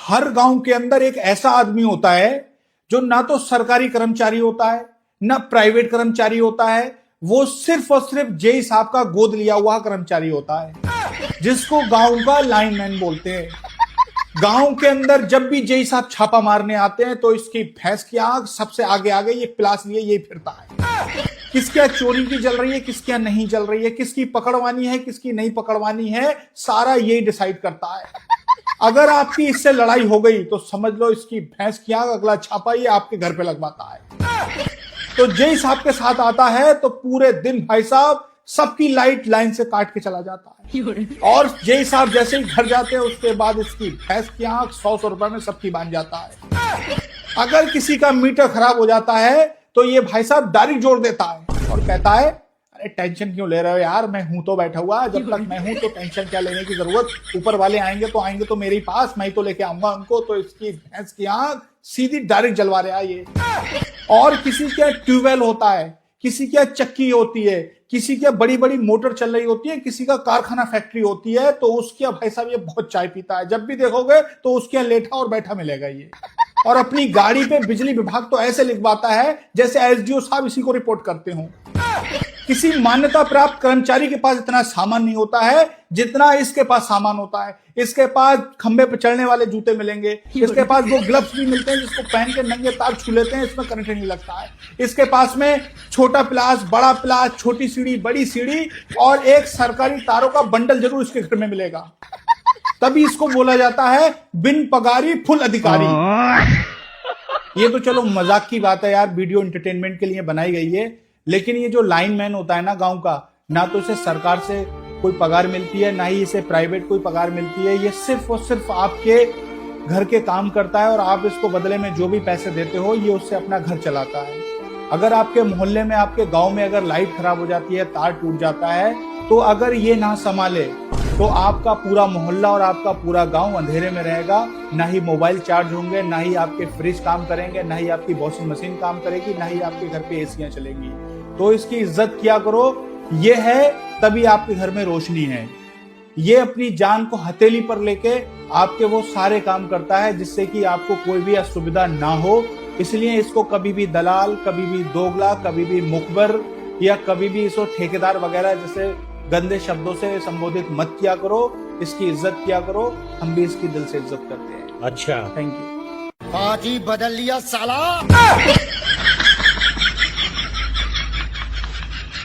हर गांव के अंदर एक ऐसा आदमी होता है जो ना तो सरकारी कर्मचारी होता है ना प्राइवेट कर्मचारी होता है, वो सिर्फ और सिर्फ जेई साहब का गोद लिया हुआ कर्मचारी होता है, जिसको गांव का लाइनमैन बोलते हैं। गांव के अंदर जब भी जेई साहब छापा मारने आते हैं तो इसकी भैंस की आंख सबसे आगे आगे ये प्लास लिए ये फिरता है। किसकी चोरी की जल रही है, किसकी नहीं जल रही है, किसकी पकड़वानी है, किसकी नहीं पकड़वानी है, सारा यही डिसाइड करता है। अगर आपकी इससे लड़ाई हो गई तो समझ लो इसकी भैंस की आंख अगला छापा ये आपके घर पे लगवाता है। तो जेई साहब के साथ आता है तो पूरे दिन भाई साहब सबकी लाइट लाइन से काट के चला जाता है, और जेई साहब जैसे ही घर जाते हैं उसके बाद इसकी भैंस की आंख 100 रुपए में सबकी बांध जाता है। अगर किसी का मीटर खराब हो जाता है तो ये भाई साहब डायरेक्ट जोड़ देता है और कहता है अरे टेंशन क्यों ले रहे हो यार, मैं हूं तो बैठा हुआ, जब तक मैं हूं तो टेंशन क्या लेने की जरूरत, ऊपर वाले आएंगे तो मेरे पास, मैं तो लेके आऊंगा उनको। तो इसकी भैंस की आंख सीधी डायरेक्ट जलवा रहा है ये। और किसी के ट्यूबवेल होता है, किसी के चक्की होती है, किसी के बड़ी बड़ी मोटर चल रही होती है, किसी का कारखाना फैक्ट्री होती है, तो उसके भाई साहब ये बहुत चाय पीता है। जब भी देखोगे तो उसके लेटा और बैठा मिलेगा ये। और अपनी गाड़ी पे बिजली विभाग तो ऐसे लिखवाता है जैसे एसडीओ साहब इसी को रिपोर्ट करते हो। किसी मान्यता प्राप्त कर्मचारी के पास इतना सामान नहीं होता है जितना इसके पास सामान होता है। इसके पास खंबे पर चढ़ने वाले जूते मिलेंगे, इसके पास वो ग्लव्स भी मिलते हैं जिसको पहन के नंगे तार छू लेते हैं, इसमें करंट नहीं लगता है। इसके पास में छोटा प्लास, बड़ा प्लास, छोटी सीढ़ी, बड़ी सीढ़ी और एक सरकारी तारों का बंडल जरूर इसके घर में मिलेगा। तभी इसको बोला जाता है बिन पगारी फुल अधिकारी। ये तो चलो मजाक की बात है यार, वीडियो एंटरटेनमेंट के लिए बनाई गई है, लेकिन ये जो लाइनमैन होता है ना गांव का, ना तो इसे सरकार से कोई पगार मिलती है, ना ही इसे प्राइवेट कोई पगार मिलती है। ये सिर्फ और सिर्फ आपके घर के काम करता है और आप इसको बदले में जो भी पैसे देते हो ये उससे अपना घर चलाता है। अगर आपके मोहल्ले में, आपके गांव में अगर लाइट खराब हो जाती है, तार टूट जाता है, तो अगर ये ना संभाले तो आपका पूरा मोहल्ला और आपका पूरा गांव अंधेरे में रहेगा। ना ही मोबाइल चार्ज होंगे, ना ही आपके फ्रिज काम करेंगे, ना ही आपकी वॉशिंग मशीन काम करेगी, ना ही आपके घर पे एसियां चलेंगी। तो इसकी इज्जत किया करो, ये है तभी आपके घर में रोशनी है। ये अपनी जान को हथेली पर लेके आपके वो सारे काम करता है जिससे कि आपको कोई भी असुविधा ना हो। इसलिए इसको कभी भी दलाल, कभी भी दोगला, कभी भी मुखबर या कभी भी इसको ठेकेदार वगैरह जैसे गंदे शब्दों से संबोधित मत किया करो। इसकी इज्जत किया करो, हम भी इसकी दिल से इज्जत करते हैं। अच्छा, थैंक यू। पार्टी बदल लिया साला।